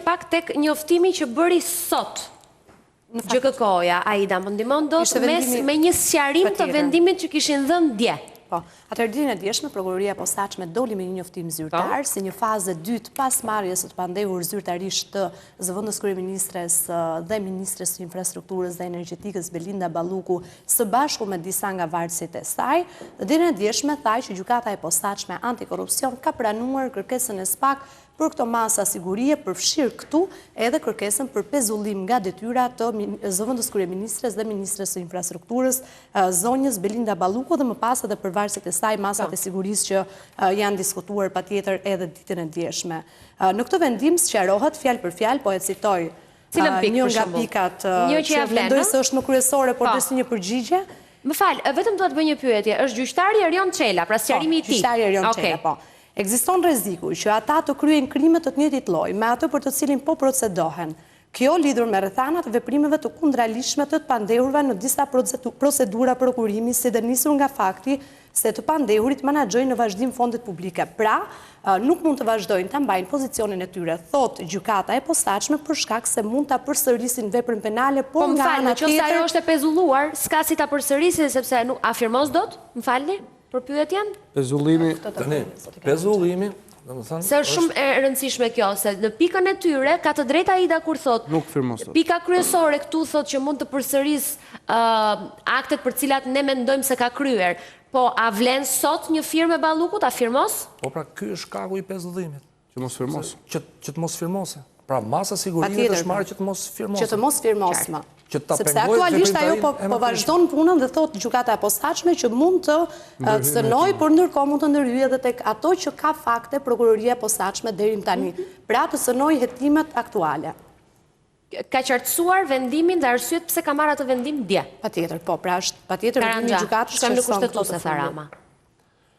pak tek njoftimi që bëri sot GKK-ja, Aida, më ndihmon dot me një sqarim të vendimit që kishin dhënë dje. Po, atëherë ditën e djeshme, prokuroria e posaçme doli me një njoftim zyrtar si një fazë e dytë pas marrjes së të pandehur zyrtarisht të zëvendës kryeministres dhe ministres së infrastrukturës dhe energjetikës Belinda Balluku së bashku me disa nga varësit e saj. Dhe ditën e djeshme thaj që gjykata e posaçme antikorrupsion ka pranuar kërkesën e SPAK për këto masa sigurie, përfshirë këtu edhe kërkesën për pezullim nga detyra të zëvendës kryeministres dhe ministres së infrastrukturës zonjës Belinda Balluku dhe më pas edhe për varësit e saj masat e sigurisë që janë diskutuar patjetër edhe ditën e djeshme. Në këtë vendim sqarohet fjalë për fjalë, po e citoj një nga pikat që mendoj se është më kryesore, por dështi një përgjigje. Më fal, vetëm do të bëj një pyetje. Është gjyqtari Erion Çela, pra sqarimi i tij. Gjyqtari Erion Çela, po. Ekziston rreziku që ata të kryejnë krime të njëjtit lloj me atë për të cilin po procedohen. Kjo lidhur me rrethanat veprimeve të kundralishme të pandehurve në disa procedura prokurimi, si dhe nisur nga fakti se të pandehurit menaxhojnë në vazhdim fondet publike. Pra, nuk mund të vazhdojnë ta mbajnë pozicionin e tyre, thot gjykata e posaçme, për shkak se mund ta përsërisin veprën penale, por nga ana tjetër, nëse ajo është e pezulluar, s'ka si ta përsërisin sepse nuk afirmos dot, më falni, për pyetjen? Pezullimi, se është shumë e rëndësishme kjo, se në pikën e tyre ka të drejtë Aida kur thot, pika kryesore këtu thot që mund të përsëris aktet për cilat ne mendojmë se ka kryer, po a vlen sot një firmë e Ballukut, a firmos? Po pra, ky është shkaku i pezullimit. Që mos firmos. Që të mos firmose. Pra, masa sigurimit është marrë që të mos firmose. Që të mos firmosma. Sepse aktualisht ajo po vazhdon punën dhe thot gjykata e posaçme që mund të cënoj, por ndërkohë mund të ndërhyjë edhe tek ato që ka fakte prokuroria e posaçme deri tani. Pra të cënoj hetimet aktuale. Ka qartësuar vendimin dhe arsyet pse ka marrë atë vendim dje. Patjetër, po, pra është patjetër vendimi i gjykatës që në kushtetuese tha Rama.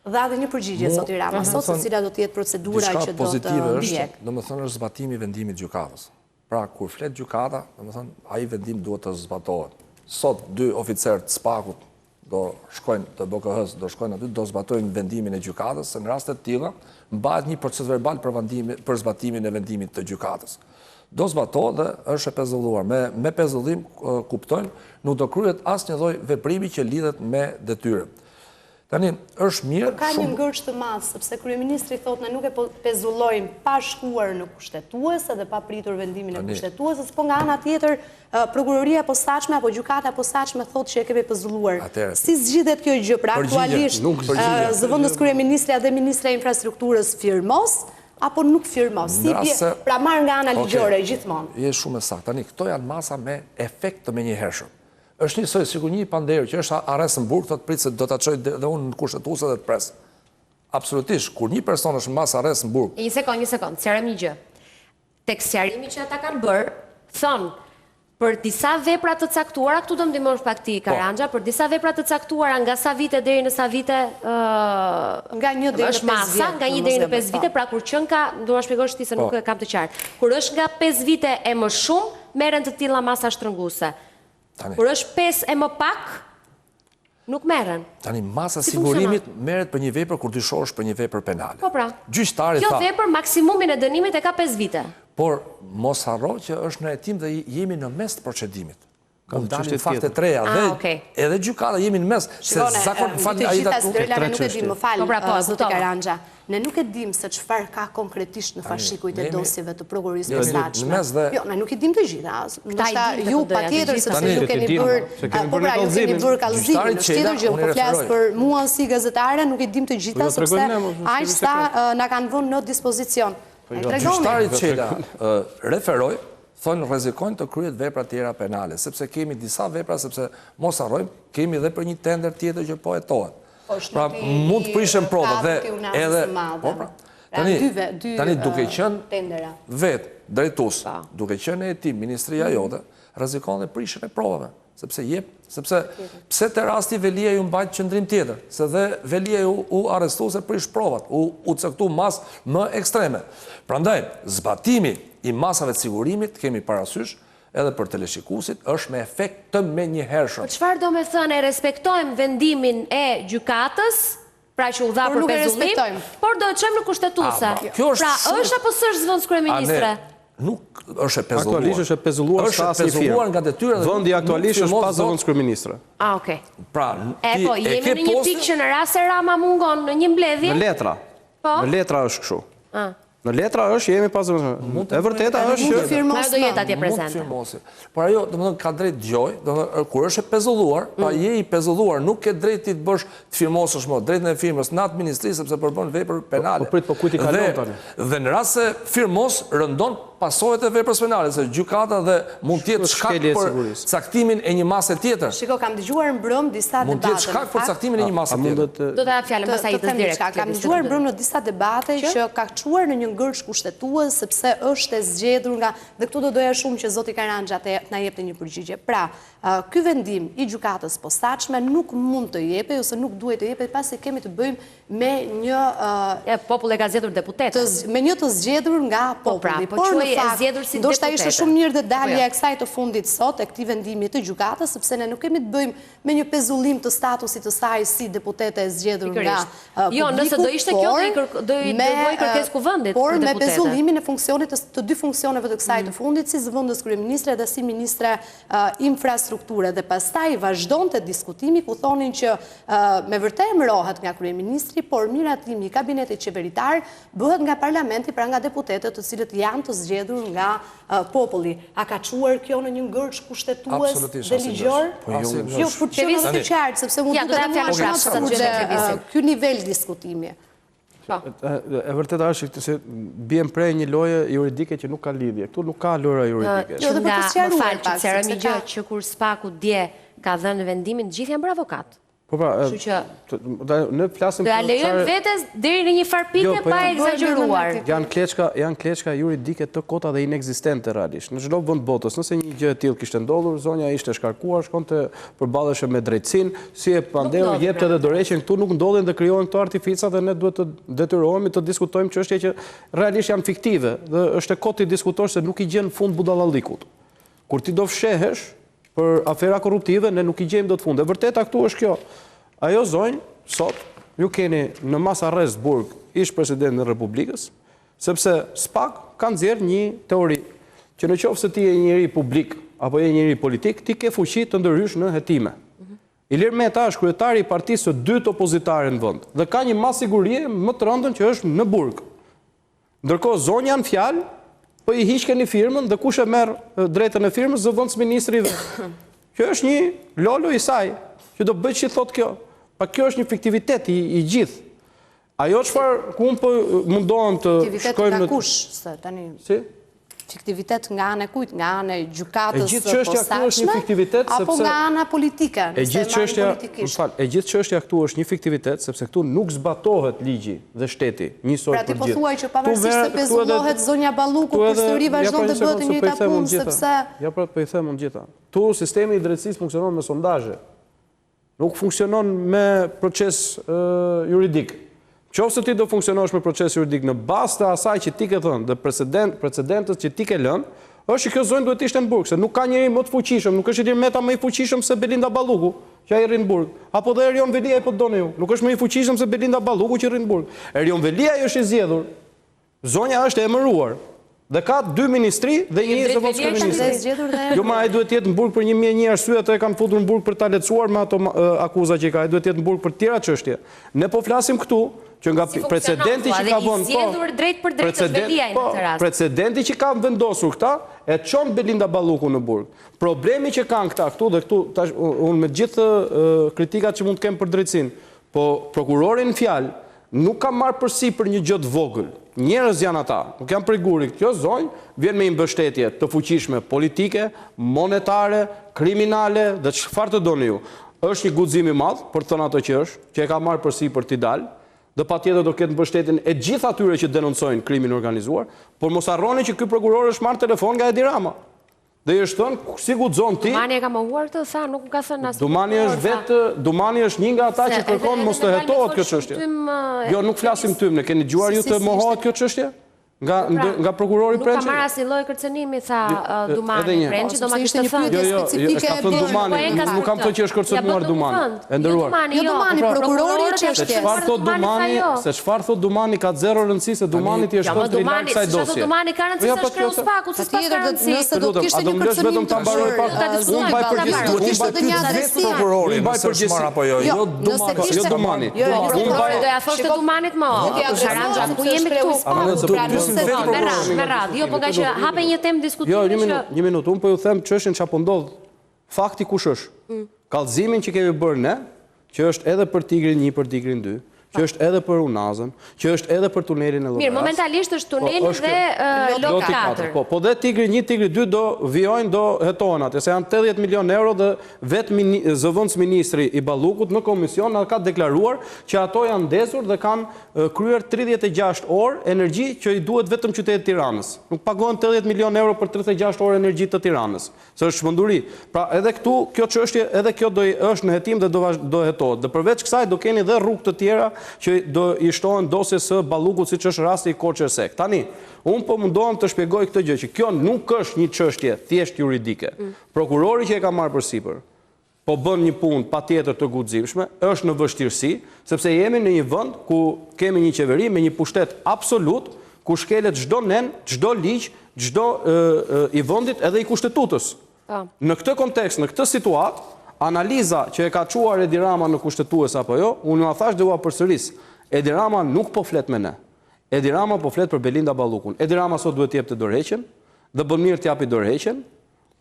Dha edhe një përgjigje zoti Rama, sot se cila do të jetë procedura që do të ndjek. Domethënë është zbatimi i vendimit të gjykatës. Pra, kur flet gjykata, domethënë, ai vendim duhet të zbatohet. Sot, 2 oficerë të SPAK-ut do shkojnë, të BKH-s, do shkojnë aty, do zbatojnë vendimin e gjykatës, se në rastet të tilla mbahet një proces verbal për zbatimin e vendimit të gjykatës. Do zbatohet dhe është e pezulluar. Me pezullim, kuptojnë, nuk do kryhet asnjë lloj veprimi që lidhet me detyrën. Tani, është mirë... Ka një ngërç të madh, sepse kryeministri thotë ne nuk e pezullojmë pa shkuar në kushtetuese dhe pa pritur vendimin e kushtetuesës, po nga ana tjetër prokuroria e posaçme apo gjykata e posaçme thotë që e kemi pezulluar. Si zgjidhet kjo gjë? Pra aktualisht zëvendës kryeministri dhe ministra e infrastrukturës firmos apo nuk firmos? Si bie? Pra marr nga ana ligjore gjithmonë. Je shumë e saktë. Tani, këto janë masa me efekt të menjëhershëm. Është njësoj, sikur një pandehur që është arrest në burg, thotë pritë se do ta çoj dhe unë në kushtetuese dhe të pres. Absolutisht, kur një person është në mas arrest në burg. Një sekond, sqarojmë një gjë. Tek sqarimi që ata kanë bërë, thonë për disa vepra të caktuara, këtu do më ndihmosh pak ti Karanja, për disa vepra të caktuara nga sa vite deri në sa vite nga 1 deri në 5 vite. Nga 1 deri në 5 vite, pra kur qen ka, do ta shpjegosh ti se nuk e kam të qartë. Kur është nga 5 vite e më shumë, merren të tilla masa shtrënguese. Kur është 5 e më pak, nuk merren. Tani, masa sigurimit merret për një vepër kur dyshohesh për një vepër penale. Po pra, gjyqtari tha... Kjo vepër maksimumin e dënimit e ka 5 vite. Por, mos harro që është në hetim dhe jemi në mes të procedimit. Kam dalin fakte të reja dhe edhe gjykata jemi në mes. Shikone, të gjitha stërlave nuk e dim, më falë, zoti Karanja. Ne nuk e dim se çfarë ka konkretisht në fashikujt e dosjeve të prokurorisë posaçme. Jo, ne nuk i dim të gjitha. Ndoshta ju patjetër sepse ju keni bërë, po pra ju keni bërë kallëzimin. Është tjetër gjë, po flas për mua si gazetare, nuk i dim të gjitha sepse aq sa na kanë vënë në dispozicion. Gjyqtari Çela referoi, thonë rrezikojnë të kryet vepra tjera penale, sepse kemi disa vepra, sepse mos harrojmë, kemi edhe për një tender tjetër që po hetohet. Pra, mund të prishem provat dhe edhe... Tani, duke qenë vetë, drejtues, duke qenë e tim, Ministria jote, rrezikon dhe prishjen e provave. Sepse pse te rasti Velia ju mbajt qëndrim tjetër, se dhe Velia u arrestu se prish provat, u caktu mas më ekstreme. Prandaj, zbatimi i masave të sigurimit, kemi parasysh, edhe për teleshikusit, është me efekt të menjëhershëm. Çfarë do me thënë, e respektojmë vendimin e gjykatës, pra që u dha për pezullim, por do e çojmë në kushtetuese. Pra, është apo s'është zëvendës kryeministre? Nuk është e pezulluar. Aktualisht është e pezulluar sa asnjë firmë. Është e pezulluar nga detyra. Vendi aktualisht është pas zëvendës kryeministre. Okej. Pra, po, jemi në një pikë që në rast se Rama mungon në një mbledhje. Në letra. Po. Në letra është kështu. Në letra është jemi pas zëvendës. E vërteta është që do jetë atje prezente. Por ajo, domethënë ka drejt dëgjoj, domethënë kur është e pezulluar, pa je i pezulluar, nuk ke drejt ti të bësh të firmosësh më drejtën e firmës në atë ministri sepse përbën vepër penale. Po kujt i kalon tani? Dhe në rast se firmos rëndon pasojat e veprës penale, se gjykata dhe mund të jetë shkak për caktimin e një mase tjetër. Shiko, kam dëgjuar mbrëm disa debate. Mund të jetë shkak për caktimin e një mase tjetër. Do ta jap fjalën pastaj të direkt. Kam dëgjuar mbrëm në disa debate që ka çuar në një ngërç kushtetues sepse është e zgjedhur nga dhe këtu do doja shumë që zoti Karanja të na jepte një përgjigje. Pra, ky vendim i gjykatës posaçme nuk mund të jepej ose nuk duhet të jepej pasi kemi të bëjmë me një populli ka zgjedhur deputetë. Me një të zgjedhur nga populli. Po quhej e zgjedhur si deputetë. Do shta ishte shumë mirë dhe dalja e kësaj të fundit sot e këtij vendimi të gjykatës, sepse ne nuk kemi të bëjmë me një pezullim të statusit të saj si deputete e zgjedhur nga publiku. Jo, nëse do ishte kjo do i bëj kërkesë kuvendit për deputete. Por me pezullimin e funksionit të dy funksioneve të kësaj të fundit si zëvendës kryeministre dhe si ministre infrastrukture dhe pastaj vazhdonte diskutimi ku thonin që me vërtet emërohet nga kryeministri, por miratimi i kabinetit qeveritar bëhet nga parlamenti, pra nga deputetët të cilët janë të zgjedhur nga populli. A ka çuar kjo në një ngërç kushtetues dhe ligjor? Jo, për të qenë të qartë, sepse mund të ky nivel diskutimi. E vërteta është se biem prej një loje juridike që nuk ka lidhje. Këtu nuk ka lojra juridike. Jo, më falë që të një gjë që kur Spaku dje ka dhënë vendimin, gjithë janë bërë avokat. Po pra, ne flasim do ja lejojmë vetes deri në një farë pike pa egzageruar. Janë kleçka juridike të kota dhe inekzistente realisht. Në çdo vend botës, nëse një gjë e tillë kishte ndodhur, zonja ishte shkarkuar, shkonte përballeshe me drejtësinë, si e pandeu jepte edhe dorëheqjen, këtu nuk ndodhin dhe krijohen këto artifica dhe ne duhet të detyrohemi të diskutojmë çështje që realisht janë fiktive dhe është e kotë të diskutosh se nuk i gjen fund budallallikut. Kur ti do fshehesh për afera korruptive, ne nuk i gjejmë dot fund. E vërteta këtu është kjo. Ajo zonjë, sot, ju keni në mas arrest burg ish president në Republikës, sepse SPAK kanë nxjerrë një teori, që në qoftë se ti je njëri publik, apo je njëri politik, ti ke fuqi të ndërhysh në hetime. Ilir Meta është kryetari i partisë së dytë opozitare në vend, dhe ka një mas sigurie më të rëndën që është në burg. Ndërkohë zonja në fjalë, po i hiqkeni firmën dhe kush e merr drejtën e firmës, zëvendës ministri. Kjo është një lolo i saj, që do bëjë që thot kjo. Pa kjo është një fiktivitet i gjithë. Ajo çfarë ku unë po mundohem të shkojmë në kush, se tani. Si? Fiktivitet nga ana e kujt? Nga ana e gjykatës posaçme? E gjithë çështja këtu është një fiktivitet sepse apo nga ana politike? E gjithë çështja këtu është një fiktivitet sepse këtu nuk zbatohet ligji dhe shteti njësoj për gjithë. Pra ti po thuaj që pavarësisht se pezullohet zonja Balluku, përsëri vazhdon të bëhet një punë sepse ja pra po i them unë gjitha. Tu sistemi i drejtësisë funksionon me sondazhe. Nuk funksionon me proces juridik. Qofse ti do funksionosh me proces juridik në bazë të asaj që ti ke thënë dhe precedentës që ti ke lënë, është që kjo zonjë duhet ishte në burg, se nuk ka njëri më të fuqishëm, nuk është Ilir Meta më i fuqishëm se Belinda Balluku, që ai rrin në burg, apo dhe Erion Velia po doni ju, nuk është më i fuqishëm se Belinda Balluku që rrin në burg. Erion Velia është i zgjedhur. Zonja është e emëruar. Dhe ka 2 ministri dhe një zëvendës kryeministri. Jo, ma ai duhet jetë në burg për 1001 arsye, ato e kanë futur në burg për ta lehtësuar me ato akuza që ka. Ai duhet jetë në burg për tjera çështje. Ne po flasim këtu që nga precedenti që ka vënë zgjedhur drejt për drejt Velia në këtë rast. Precedenti që ka vendosur këta e çon Belinda Balluku në burg. Problemi që kanë këta këtu dhe këtu unë me gjithë kritikat që mund të kem për drejtësinë, po prokurori në fjalë nuk ka marrë përsipër një gjë të vogël. Njerëz janë ata, nuk janë prej gurit. Kjo zonjë vjen me mbështetje të fuqishme politike, monetare, kriminale dhe çfarë të doni ju. Është një guxim i madh për të thënë ato që është, që e ka marrë përsipër ti dal, dhe patjetër do ketë mbështetjen e gjithë atyre që denoncojnë krimin organizuar, por mos harroni që ky prokuror është marrë telefon nga Edi Rama. Dhe i është thënë, si guxon ti... Dumani e ka mohuar këtë, tha, nuk ka thënë asnjë. Dumani është një nga ata që kërkon mos të hetohet kjo çështje. Jo, nuk flasim tym, ne keni dëgjuar ju të mohohet kjo çështje? Nga prokurori Prençi. Nuk ka marrë asnjë lloj kërcënimi, tha Dumani Prençi, do ma kishte thënë. Jo, ka thënë Dumani, nuk kam thënë që është kërcënuar Dumani. E nderuar. Jo Dumani, prokurori çështje. Se çfarë thot Dumani ka zero rëndësi se Dumani ti është shkruar larg kësaj dosje. Dumani ka rëndësi sa shkreu Spaku, se s'ka rëndësi. Nëse do të kishte një kërcënim vetëm ta mbaroj pak. Unë mbaj përgjegjësi. Prokurori, mbaj përgjegjësi apo jo? Jo Dumani. Prokurori do ja thoshte Dumanit më. Sharanxha, ku jemi këtu? Me radhë, jo, po nga që hape një temë diskutimi që... Një minutë, unë po ju them çështjen çapo ndodh. Fakti kush është? Kallëzimin që kemi bërë ne, që është edhe për Tigrin 1 për Tigrin 2, që është edhe për Unazën, që është edhe për tunelin e Llogaras. Mirë, momentalisht është tuneli dhe Loti 4. Po dhe Tigri 1, Tigri 2 do vijojnë, do hetohen atë, se janë 80 milion euro dhe vetë zëvendës ministri i Ballukut në komision ka deklaruar që ato janë ndezur dhe kanë kryer 36 orë energji që i duhet vetëm qytetit Tiranës. Nuk pagohen 80 milion euro për 36 orë energji të Tiranës. Se është shmenduri. Pra edhe këtu kjo çështje, edhe kjo do është në hetim dhe do hetohet. Dhe përveç kësaj do keni dhe rrugë të tjera që do i shtohen dosjes së Ballukut, siç është rasti i Korçersek. Tani, unë po mundohem të shpjegoj këtë gjë që kjo nuk është një çështje thjesht juridike. Prokurori që e ka marrë përsipër, po bën një punë patjetër të guximshme, është në vështirësi, sepse jemi në një vend ku kemi një qeveri me një pushtet absolut, ku shkelet çdo nen, çdo ligj, çdo i vendit edhe i kushtetutës. Në këtë kontekst, në këtë situatë, analiza që e ka quar Edi Rama në kushtetues apo jo, unë ju a thash dhe u a përsëris, Edi Rama nuk po flet me ne. Edi Rama po flet për Belinda Ballukun. Edi Rama sot duhet t'jep të dorëheqjen, dhe bën mirë t'japi dorëheqjen,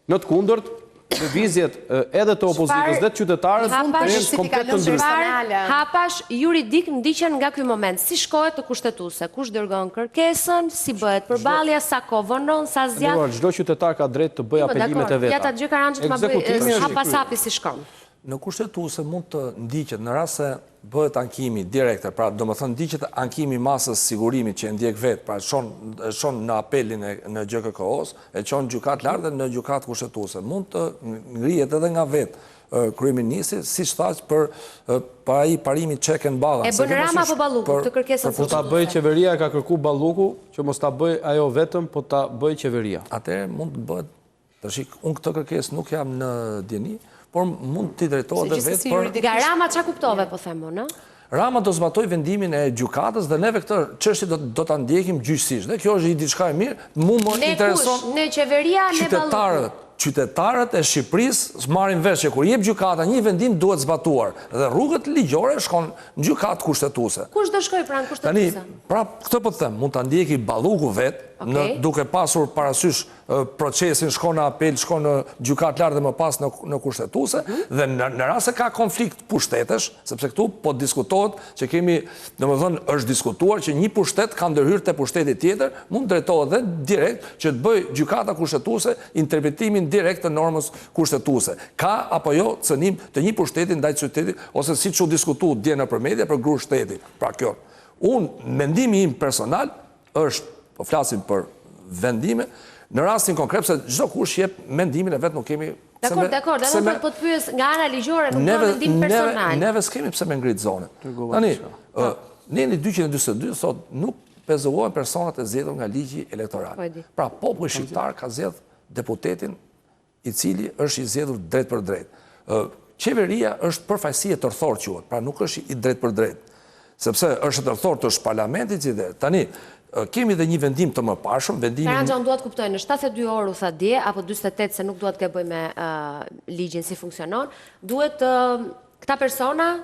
në të kundërt, lëvizjet edhe të opozitës dhe të qytetarët janë komplet të ndryshme. Hapash juridik ndiqen nga ky moment. Si shkohet të kushtetuese? Kush dërgon kërkesën? Si bëhet përballja? Sa kohë vonon? Sa zgjat? Çdo qytetar ka drejt të bëjë apelimet e veta. Ja ta gjë Karanxhit ma bëj hapasapi si shkon. Në kushtetuese mund të ndiqet në rast se bëhet ankimi direkte, pra do më thënë ndiqet ankimi masës sigurimit që e ndjek vetë, pra shon në apelin në GKK-os, e qon gjykat lartë dhe në gjykat kushtetuese. Mund të ngrihet edhe nga vetë kryeministri, si thaq për parimi check and balance. E bën Rama apo Balluku të kërkesën? Po ta bëj qeveria, ka kërku Balluku, që mos ta bëj ajo vetëm, po ta bëj qeveria. Atëherë mund të bëhet, unë këtë kërkesë nuk jam në djeni, por mund t'i drejtohet dhe vetë për... Nga Rama qa kuptove, po themo, në? Rama do zbatoj vendimin e gjykatës dhe neve këtë çështje do ta ndjekim gjyqësisht. Dhe kjo është një diçka e mirë, mu më intereson... Ne qeveria, ne Balluku. Qytetarët e Shqipërisë marrin vesh që kur jep gjykata një vendim duhet zbatuar dhe rrugët ligjore shkon në gjykatë kushtetuese. Kush do shkoj pranë kushtetuese? Tani, pra këtë po të them, mund ta ndjeki Balluku vetë, duke pasur parasysh procesin, shkon në apel, shkon në gjykatë lartë dhe më pas në kushtetuese, dhe në rast se ka konflikt pushtetesh, sepse këtu po diskutohet që kemi, domethënë është diskutuar që një pushtet ka ndërhyrë te pushteti tjetër, mund drejtohet dhe direkt që të bëj gjykata kushtetuese interpretimin direkt të normës kushtetuese. Ka apo jo cënim të një pushteti ndaj qytetit, ose siç u diskutuar dje nëpër media për gru shteti. Pra kjo. Mendimi im personal është, po flasim për vendime, në rastin konkret, se çdo kush jep mendimin e vet, nuk kemi... Dakor, edhe po të pyes nga ana ligjore, nuk ka mendim personal. Neve s'kemi pse me ngrit zonën. Tani, Neni 242 thot nuk pezohen personat e zgjedhur nga ligji elektoral. Pra populli shqiptar ka zgjedhur deputetin i cili është i zgjedhur drejt për drejt. Qeveria është përfaqësi e tërthor quhet, pra nuk është i drejt për drejt. Sepse është tërthor të parlamentit që tani kemi dhe një vendim të mëparshëm, vendimi... Karanxha, unë duhet kuptoj, në 72 orë u tha dje, apo 48 se nuk duhet ke bëj me ligjin si funksionon, duhet këta persona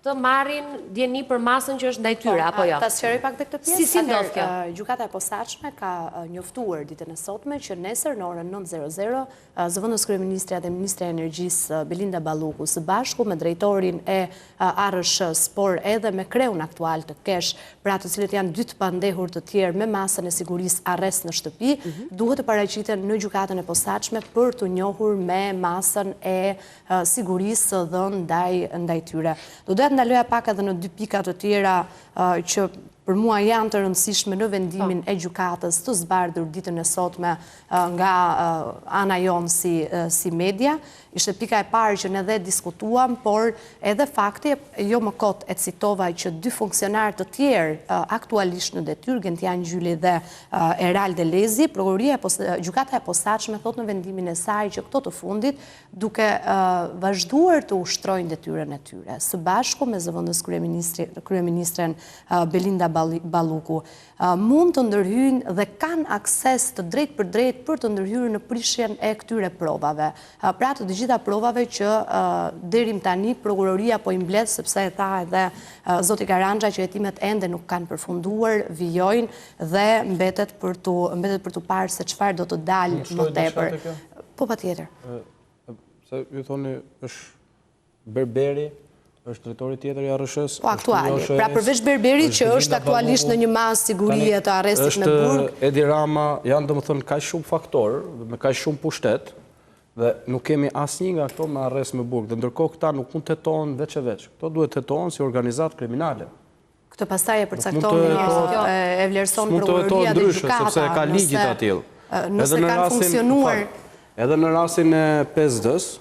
të marrin djeni për masën që është ndaj tyre, apo jo? Ta sqaroj pak këtë pjesë. Si ndodh kjo? Gjykata e posaçme ka njoftuar ditën e sotme që nesër në orën 9:00 zëvendës kryeministra dhe ministra e energjisë Belinda Balluku së bashku me drejtorin e ARSH-s, por edhe me kreun aktual të Kesh, pra të cilët janë dy të pandehur të tjerë me masën e sigurisë arrest në shtëpi, duhet të paraqiten në gjykatën e posaçme për të njohur me masën e sigurisë dhënë ndaj tyre. Do doja të ndaloja pak edhe në dy pika të tjera që për mua janë të rëndësishme në vendimin e gjykatës të zbardhur ditën e sotme nga ana jonë si media. Ishte pika e parë që ne dhe diskutuam, por edhe fakti, jo më kot e citova që 2 funksionar të tjerë aktualisht në detyrë, Gentian Gjyli dhe Eralde Lezi, gjykata e posaçme thot në vendimin e saj që këto të fundit duke vazhduar të ushtrojnë detyrën e tyre. Së bashku me zëvendës kryeministren Belinda Balluku mund të ndërhyjnë dhe kanë akses të drejt për drejt për të ndërhyrë në prishjen e këtyre provave. Pra të gjitha provave që derim tani prokuroria po i mbledh, sepse e tha edhe zoti Karanja që hetimet ende nuk kanë përfunduar, vijojnë dhe mbetet për të parë se çfarë do të dalë më tepër. Po patjetër. Se ju thoni është Berberi, është drejtori tjetër i ARSH-s. Po aktuali. Pra përveç Berberi që është aktualisht në një masë sigurie të arrestit në burg. Është Edi Rama, janë domethënë kaq shumë faktorë, me kaq shumë pushtet, dhe nuk kemi asnjë nga këto me arrest me burg. Dhe ndërkohë këta nuk mund të tetohen veç e veç. Këto duhet të tetohen si organizatë kriminale. Këtë pastaj e përcakton e vlerëson prokuroria dhe gjykata. Sepse ka ligjit atill. Nëse kanë funksionuar. Edhe në rastin e 5D-s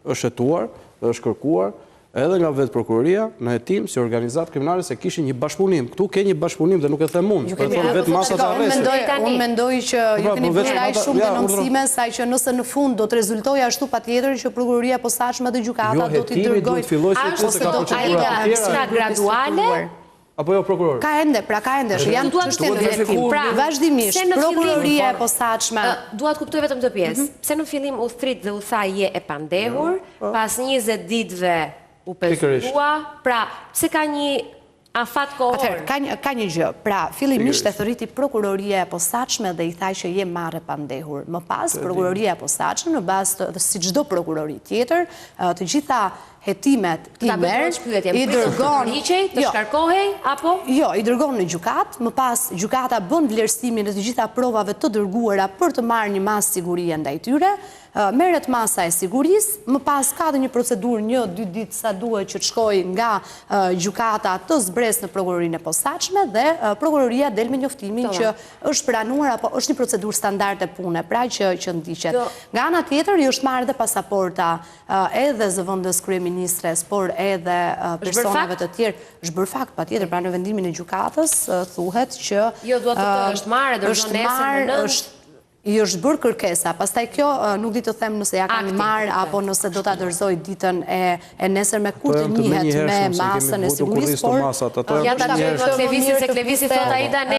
është hetuar dhe është kërkuar edhe nga vetë prokuroria në hetim si organizatë kriminale se kishin një bashkëpunim. Këtu ke një bashkëpunim dhe nuk e them unë. Vetë masat arrestit. Unë mendoj që ju keni bërë aq shumë denonësime saj që nëse në fund do të rezultojë ashtu patjetër që prokuroria e posaçme dhe gjykata do t'i dërgojnë. Ashtu do ai graduale. Apo jo prokuror? Ka ende, janë çështje në hetim. Pra, vazhdimisht, prokuroria e posaçme. Dua të kuptoj vetëm të pjesë. Pse në fillim u thrit dhe u tha je e pandehur, pas 20 ditëve u pesua, pra, pse ka një afat kohor? Ka një gjë. Pra, fillimisht e thëriti prokuroria e posaçme dhe i tha që je marrë pandehur. Më pas, prokuroria e posaçme në bazë të si çdo prokurori tjetër, të gjitha hetimet i merr, i dërgon të shkarkohej apo? Jo, i dërgon në gjykat, më pas gjykata bën vlerësimin e të gjitha provave të dërguara për të marrë një masë sigurie ndaj tyre, merret masa e sigurisë, më pas ka dhe një procedurë 1-2 ditë sa duhet që të shkojë nga gjykata të zbresë në prokurorinë e posaçme dhe prokuroria del me njoftimin që është pranuar apo është një procedurë standarde pune, pra që ndiqet. Nga ana tjetër i është marrë dhe pasaporta edhe zëvendës kryeministres, por edhe personave të tjerë. Është bërë fakt patjetër, pra në vendimin e gjykatës thuhet që jo duhet të është marrë, dërgon nesër në 9. I është bërë kërkesa, pastaj kjo nuk di të them nëse ja kanë marrë apo nëse do ta dorëzoj ditën e nesërme kur të njihet me masën e sigurisë, por ja ta çojmë klevisin se klevisi thot ai